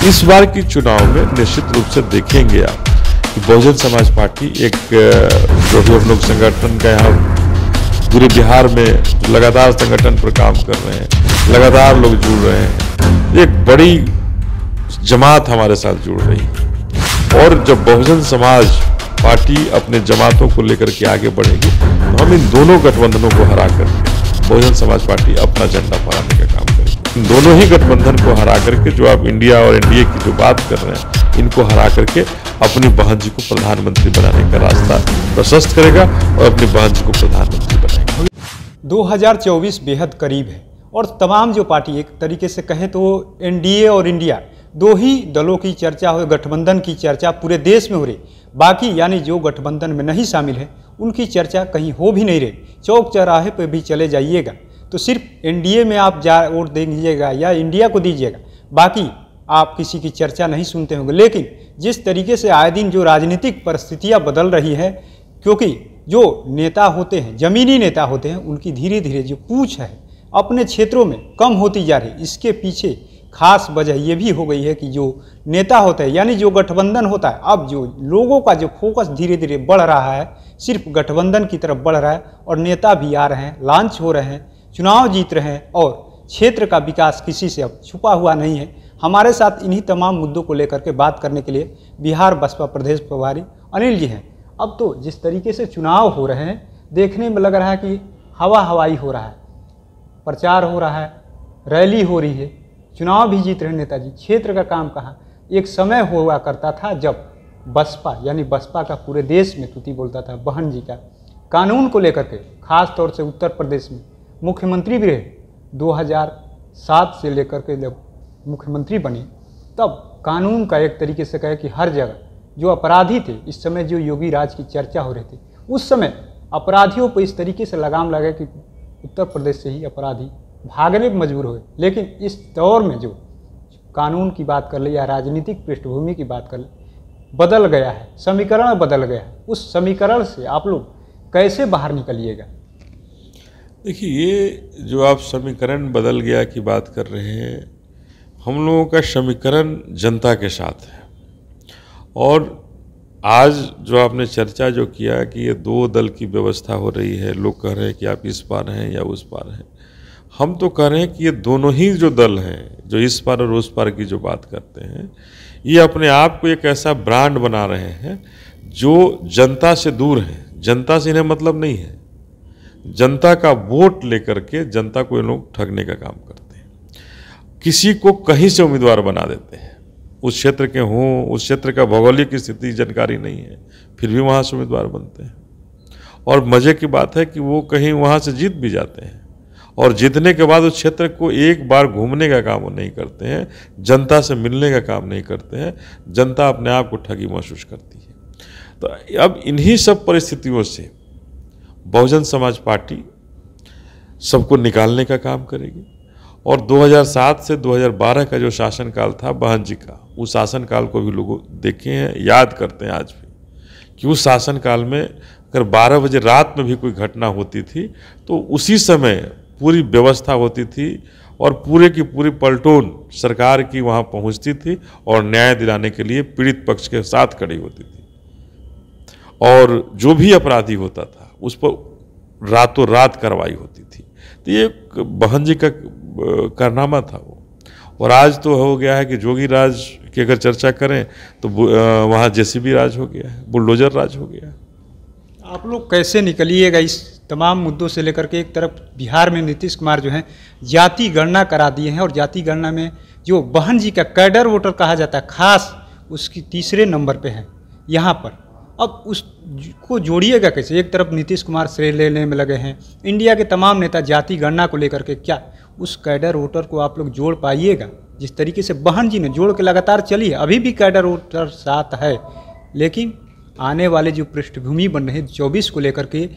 इस बार की चुनाव में निश्चित रूप से देखेंगे आप कि बहुजन समाज पार्टी एक जो भी हम लोग संगठन का यहाँ पूरे बिहार में लगातार संगठन पर काम कर रहे हैं, लगातार लोग जुड़ रहे हैं, एक बड़ी जमात हमारे साथ जुड़ रही है। और जब बहुजन समाज पार्टी अपने जमातों को लेकर के आगे बढ़ेगी तो हम इन दोनों गठबंधनों को हरा करके बहुजन समाज पार्टी अपना झंडा फहराने का काम करेगी। इन दोनों ही गठबंधन को हरा करके जो आप इंडिया और एनडीए की जो बात कर रहे हैं, इनको हरा करके अपनी बहन जी को प्रधानमंत्री बनाने का रास्ता प्रशस्त करेगा और अपनी बहन जी को प्रधानमंत्री बनाएगा। 2024 बेहद करीब है और तमाम जो पार्टी, एक तरीके से कहें तो एनडीए और इंडिया, दो ही दलों की चर्चा हो, गठबंधन की चर्चा पूरे देश में हो रही। बाकी यानी जो गठबंधन में नहीं शामिल है उनकी चर्चा कहीं हो भी नहीं रही। चौक चौराहे पर भी चले जाइएगा तो सिर्फ एनडीए में आप वोट दीजिएगा या इंडिया को दीजिएगा, बाकी आप किसी की चर्चा नहीं सुनते होंगे। लेकिन जिस तरीके से आए दिन जो राजनीतिक परिस्थितियां बदल रही है, क्योंकि जो नेता होते हैं, ज़मीनी नेता होते हैं, उनकी धीरे धीरे जो पूछ है अपने क्षेत्रों में कम होती जा रही। इसके पीछे खास वजह ये भी हो गई है कि जो नेता होता है यानी जो गठबंधन होता है, अब जो लोगों का जो फोकस धीरे धीरे बढ़ रहा है, सिर्फ गठबंधन की तरफ बढ़ रहा है और नेता भी आ रहे हैं, लॉन्च हो रहे हैं, चुनाव जीत रहे हैं और क्षेत्र का विकास किसी से अब छुपा हुआ नहीं है। हमारे साथ इन्हीं तमाम मुद्दों को लेकर के बात करने के लिए बिहार बसपा प्रदेश प्रभारी अनिल जी हैं। अब तो जिस तरीके से चुनाव हो रहे हैं, देखने में लग रहा है कि हवा हवाई हो रहा है, प्रचार हो रहा है, रैली हो रही है, चुनाव भी जीत रहे नेताजी। क्षेत्र का काम कहाँ? एक समय हुआ करता था जब बसपा यानी बसपा का पूरे देश में तुति बोलता था। बहन जी का कानून को लेकर के खास तौर से उत्तर प्रदेश में मुख्यमंत्री भी रहे। 2007 से लेकर के जब मुख्यमंत्री बनी तब कानून का एक तरीके से कहे कि हर जगह जो अपराधी थे, इस समय जो योगी राज की चर्चा हो रही थी, उस समय अपराधियों पर इस तरीके से लगाम लगा कि उत्तर प्रदेश से ही अपराधी भागने पर मजबूर हुए। लेकिन इस दौर में जो कानून की बात कर ले या राजनीतिक पृष्ठभूमि की बात कर ले, बदल गया है, समीकरण बदल गया है। उस समीकरण से आप लोग कैसे बाहर निकलिएगा? देखिए, ये जो आप समीकरण बदल गया की बात कर रहे हैं, हम लोगों का समीकरण जनता के साथ है। और आज जो आपने चर्चा जो किया कि ये दो दल की व्यवस्था हो रही है, लोग कह रहे हैं कि आप इस पार हैं या उस पार हैं, हम तो कह रहे हैं कि ये दोनों ही जो दल हैं, जो इस पार और उस पार की जो बात करते हैं, ये अपने आप को एक ऐसा ब्रांड बना रहे हैं जो जनता से दूर है। जनता से इन्हें मतलब नहीं है। जनता का वोट लेकर के जनता को ये लोग ठगने का काम करते हैं। किसी को कहीं से उम्मीदवार बना देते हैं, उस क्षेत्र के हों, उस क्षेत्र का भौगोलिक स्थिति जानकारी नहीं है, फिर भी वहाँ से उम्मीदवार बनते हैं। और मज़े की बात है कि वो कहीं वहाँ से जीत भी जाते हैं और जीतने के बाद उस क्षेत्र को एक बार घूमने का काम वो नहीं करते हैं, जनता से मिलने का काम नहीं करते हैं। जनता अपने आप को ठगी महसूस करती है। तो अब इन्हीं सब परिस्थितियों से बहुजन समाज पार्टी सबको निकालने का काम करेगी। और 2007 से 2012 का जो शासनकाल था बहन जी का, उस शासनकाल को भी लोग देखे हैं, याद करते हैं आज भी, कि उस शासनकाल में अगर 12 बजे रात में भी कोई घटना होती थी तो उसी समय पूरी व्यवस्था होती थी और पूरे की पूरी पलटून सरकार की वहाँ पहुँचती थी और न्याय दिलाने के लिए पीड़ित पक्ष के साथ खड़ी होती थी। और जो भी अपराधी होता था उस पर रातों रात कार्रवाई होती थी। तो ये बहन जी का कारनामा था वो। और आज तो हो गया है कि जोगी राज की अगर चर्चा करें तो वहाँ जेसीबी राज हो गया है, बुलडोजर राज हो गया है। आप लोग कैसे निकलिएगा इस तमाम मुद्दों से लेकर के? एक तरफ बिहार में नीतीश कुमार जो हैं जाति गणना करा दिए हैं और जाति गणना में जो बहन जी का कैडर वोटर कहा जाता है, खास उसकी तीसरे नंबर पे है यहाँ पर। अब उसको जोड़िएगा कैसे? एक तरफ नीतीश कुमार श्रेय लेने में लगे हैं, इंडिया के तमाम नेता जाति गणना को लेकर के, क्या उस कैडर वोटर को आप लोग जोड़ पाइएगा? जिस तरीके से बहन जी ने जोड़ के लगातार चली है, अभी भी कैडर वोटर साथ है, लेकिन आने वाले जो पृष्ठभूमि बन रहे 24 को लेकर के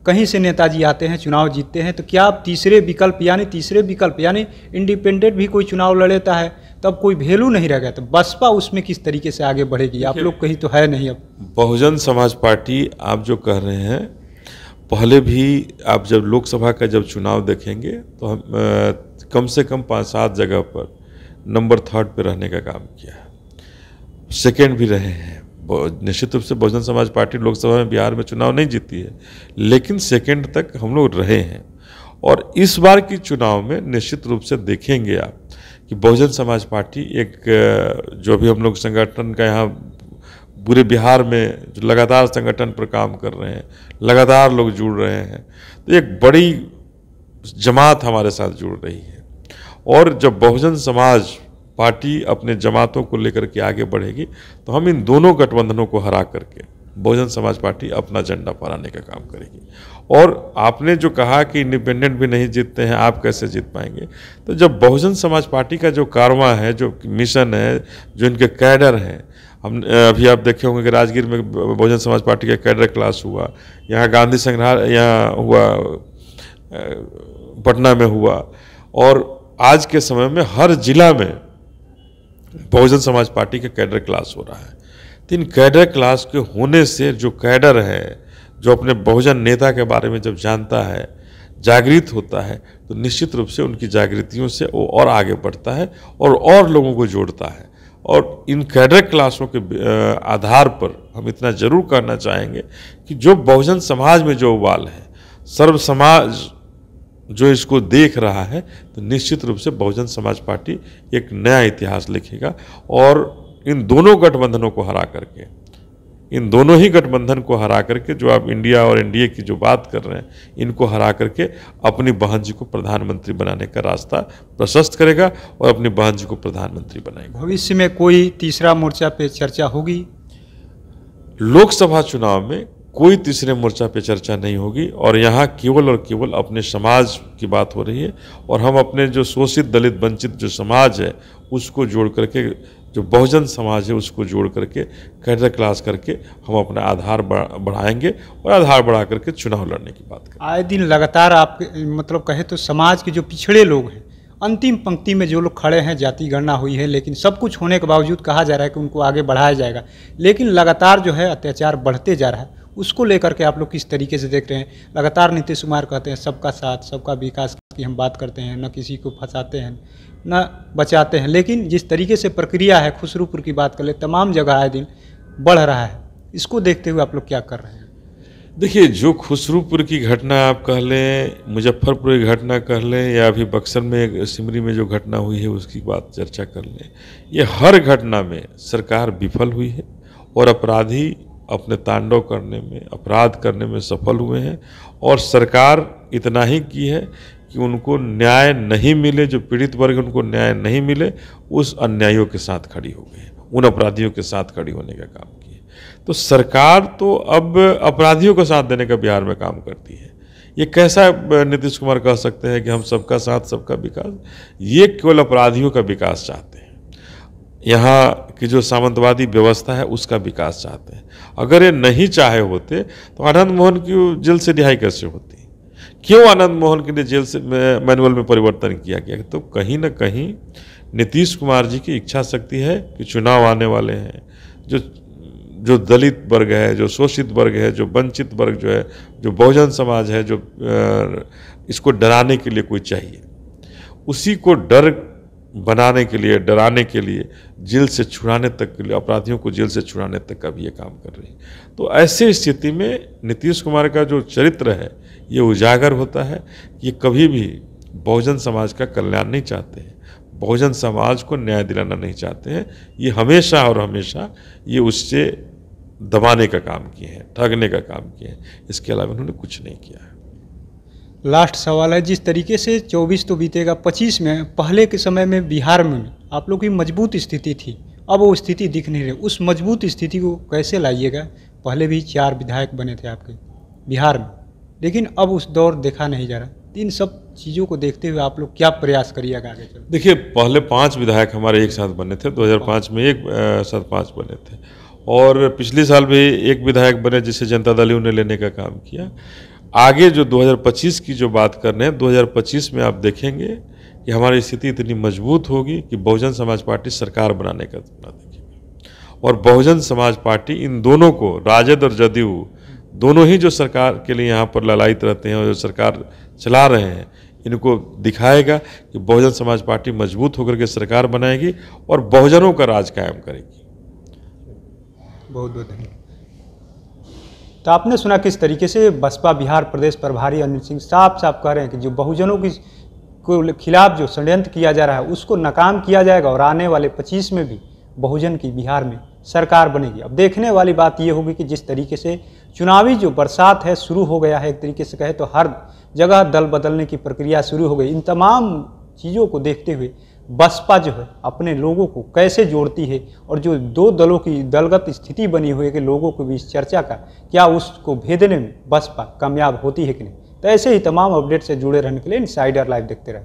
कहीं से नेताजी आते हैं, चुनाव जीतते हैं, तो क्या आप तीसरे विकल्प यानी इंडिपेंडेंट भी कोई चुनाव लड़ेता है तब कोई वैल्यू नहीं रह गया, तो बसपा उसमें किस तरीके से आगे बढ़ेगी? आप लोग कहीं तो है नहीं। अब बहुजन समाज पार्टी आप जो कह रहे हैं, पहले भी आप जब लोकसभा का जब चुनाव देखेंगे तो हम कम से कम 5-7 जगह पर नंबर 3 पे रहने का काम किया है, सेकेंड भी रहे हैं। निश्चित रूप से बहुजन समाज पार्टी लोकसभा में बिहार में चुनाव नहीं जीती है, लेकिन सेकेंड तक हम लोग रहे हैं। और इस बार की चुनाव में निश्चित रूप से देखेंगे आप कि बहुजन समाज पार्टी एक जो भी हम लोग संगठन का यहाँ पूरे बिहार में जो लगातार संगठन पर काम कर रहे हैं, लगातार लोग जुड़ रहे हैं, तो एक बड़ी जमात हमारे साथ जुड़ रही है। और जब बहुजन समाज पार्टी अपने जमातों को लेकर के आगे बढ़ेगी तो हम इन दोनों गठबंधनों को हरा करके बहुजन समाज पार्टी अपना झंडा फहराने का काम करेगी। और आपने जो कहा कि इंडिपेंडेंट भी नहीं जीतते हैं, आप कैसे जीत पाएंगे? तो जब बहुजन समाज पार्टी का जो कारवां है, जो मिशन है, जो इनके कैडर हैं, हम अभी आप देखे होंगे कि राजगीर में बहुजन समाज पार्टी का कैडर क्लास हुआ, यहाँ गांधी संग्रहालय यहाँ हुआ, पटना में हुआ, और आज के समय में हर जिला में बहुजन समाज पार्टी का कैडर क्लास हो रहा है। तो इन कैडर क्लास के होने से जो कैडर है, जो अपने बहुजन नेता के बारे में जब जानता है, जागृत होता है, तो निश्चित रूप से उनकी जागृतियों से वो और आगे बढ़ता है और लोगों को जोड़ता है। और इन कैडर क्लासों के आधार पर हम इतना जरूर करना चाहेंगे कि जो बहुजन समाज में जो उबाल है, सर्व समाज जो इसको देख रहा है, तो निश्चित रूप से बहुजन समाज पार्टी एक नया इतिहास लिखेगा। और इन दोनों गठबंधनों को हरा करके, इन दोनों ही गठबंधन को हरा करके, जो आप इंडिया और एनडीए की जो बात कर रहे हैं, इनको हरा करके अपनी बहन जी को प्रधानमंत्री बनाने का रास्ता प्रशस्त करेगा और अपनी बहन जी को प्रधानमंत्री बनाएगा। भविष्य में कोई तीसरा मोर्चा पे चर्चा होगी? लोकसभा चुनाव में कोई तीसरे मोर्चा पे चर्चा नहीं होगी और यहाँ केवल और केवल अपने समाज की बात हो रही है। और हम अपने जो शोषित, दलित, वंचित जो समाज है उसको जोड़ करके, जो बहुजन समाज है उसको जोड़ करके, कैडर क्लास करके हम अपना आधार बढ़ाएंगे और आधार बढ़ा करके चुनाव लड़ने की बात करेंगे। आए दिन लगातार आप मतलब कहे तो समाज के जो पिछड़े लोग हैं, अंतिम पंक्ति में जो लोग खड़े हैं, जाति गणना हुई है, लेकिन सब कुछ होने के बावजूद कहा जा रहा है कि उनको आगे बढ़ाया जाएगा, लेकिन लगातार जो है अत्याचार बढ़ते जा रहा है। उसको लेकर के आप लोग किस तरीके से देख रहे हैं? लगातार नीतीश कुमार कहते हैं सबका साथ, सबका विकास की हम बात करते हैं, न किसी को फंसाते हैं, न बचाते हैं, लेकिन जिस तरीके से प्रक्रिया है, खुसरूपुर की बात कर ले, तमाम जगह आए दिन बढ़ रहा है। इसको देखते हुए आप लोग क्या कर रहे हैं? देखिए, जो खुसरूपुर की घटना आप कह लें, मुजफ्फरपुर की घटना कह लें, या अभी बक्सर में, सिमरी में जो घटना हुई है उसकी बात चर्चा कर लें, ये हर घटना में सरकार विफल हुई है और अपराधी अपने तांडव करने में, अपराध करने में सफल हुए हैं। और सरकार इतना ही की है कि उनको न्याय नहीं मिले, जो पीड़ित वर्ग उनको न्याय नहीं मिले, उस अन्यायियों के साथ खड़ी हो गई, उन अपराधियों के साथ खड़ी होने का काम किया। तो सरकार तो अब अपराधियों का साथ देने का बिहार में काम करती है। ये कैसा नीतीश कुमार कह सकते हैं कि हम सबका साथ, सबका विकास? ये केवल अपराधियों का विकास चाहते हैं, यहाँ की जो सामंतवादी व्यवस्था है उसका विकास चाहते हैं। अगर ये नहीं चाहे होते तो आनंद मोहन की जेल से रिहाई कैसे होती? क्यों आनंद मोहन के लिए जेल से मैनुअल में परिवर्तन किया गया? तो कहीं ना कहीं नीतीश कुमार जी की इच्छा शक्ति है कि चुनाव आने वाले हैं, जो दलित वर्ग है, जो शोषित वर्ग है, जो वंचित वर्ग जो है, जो बहुजन समाज है, जो इसको डराने के लिए कोई चाहिए, उसी को डर बनाने के लिए, डराने के लिए, जेल से छुड़ाने तक के लिए, अपराधियों को जेल से छुड़ाने तक का भी ये काम कर रही है। तो ऐसे स्थिति में नीतीश कुमार का जो चरित्र है ये उजागर होता है कि ये कभी भी बहुजन समाज का कल्याण नहीं चाहते हैं, बहुजन समाज को न्याय दिलाना नहीं चाहते हैं। ये हमेशा और हमेशा ये उससे दबाने का काम किए हैं, ठगने का काम किए हैं, इसके अलावा उन्होंने कुछ नहीं किया है। लास्ट सवाल है, जिस तरीके से 24 तो बीतेगा, 25 में पहले के समय में बिहार में आप लोग की मजबूत स्थिति थी, अब वो स्थिति दिख नहीं रही, उस मजबूत स्थिति को कैसे लाइएगा? पहले भी 4 विधायक बने थे आपके बिहार में, लेकिन अब उस दौर देखा नहीं जा रहा। इन सब चीज़ों को देखते हुए आप लोग क्या प्रयास करिएगा आगे चल? देखिए, पहले 5 विधायक हमारे एक साथ बने थे, 2005 में एक साथ 5 बने थे, और पिछले साल भी एक विधायक बने जिसे जनता दल ने लेने का काम किया। आगे जो 2025 की जो बात कर रहे हैं, 2025 में आप देखेंगे कि हमारी स्थिति इतनी मजबूत होगी कि बहुजन समाज पार्टी सरकार बनाने का सपना देखेगी। और बहुजन समाज पार्टी इन दोनों को, राजद और जदयू दोनों ही जो सरकार के लिए यहाँ पर ललायित रहते हैं और जो सरकार चला रहे हैं, इनको दिखाएगा कि बहुजन समाज पार्टी मजबूत होकर के सरकार बनाएगी और बहुजनों का राज कायम करेगी। बहुत बहुत धन्यवाद। तो आपने सुना किस तरीके से बसपा बिहार प्रदेश प्रभारी अनिल सिंह साफ साफ कह रहे हैं कि जो बहुजनों की को खिलाफ जो षड्यंत्र किया जा रहा है उसको नाकाम किया जाएगा और आने वाले 25 में भी बहुजन की बिहार में सरकार बनेगी। अब देखने वाली बात ये होगी कि जिस तरीके से चुनावी जो बरसात है शुरू हो गया है, एक तरीके से कहे तो हर जगह दल बदलने की प्रक्रिया शुरू हो गई। इन तमाम चीज़ों को देखते हुए बसपा जो है अपने लोगों को कैसे जोड़ती है और जो दो दलों की दलगत स्थिति बनी हुई है कि लोगों के बीच चर्चा का क्या उसको भेदने में बसपा कामयाब होती है कि नहीं। तो ऐसे ही तमाम अपडेट से जुड़े रहने के लिए इनसाइडर लाइव देखते रहें।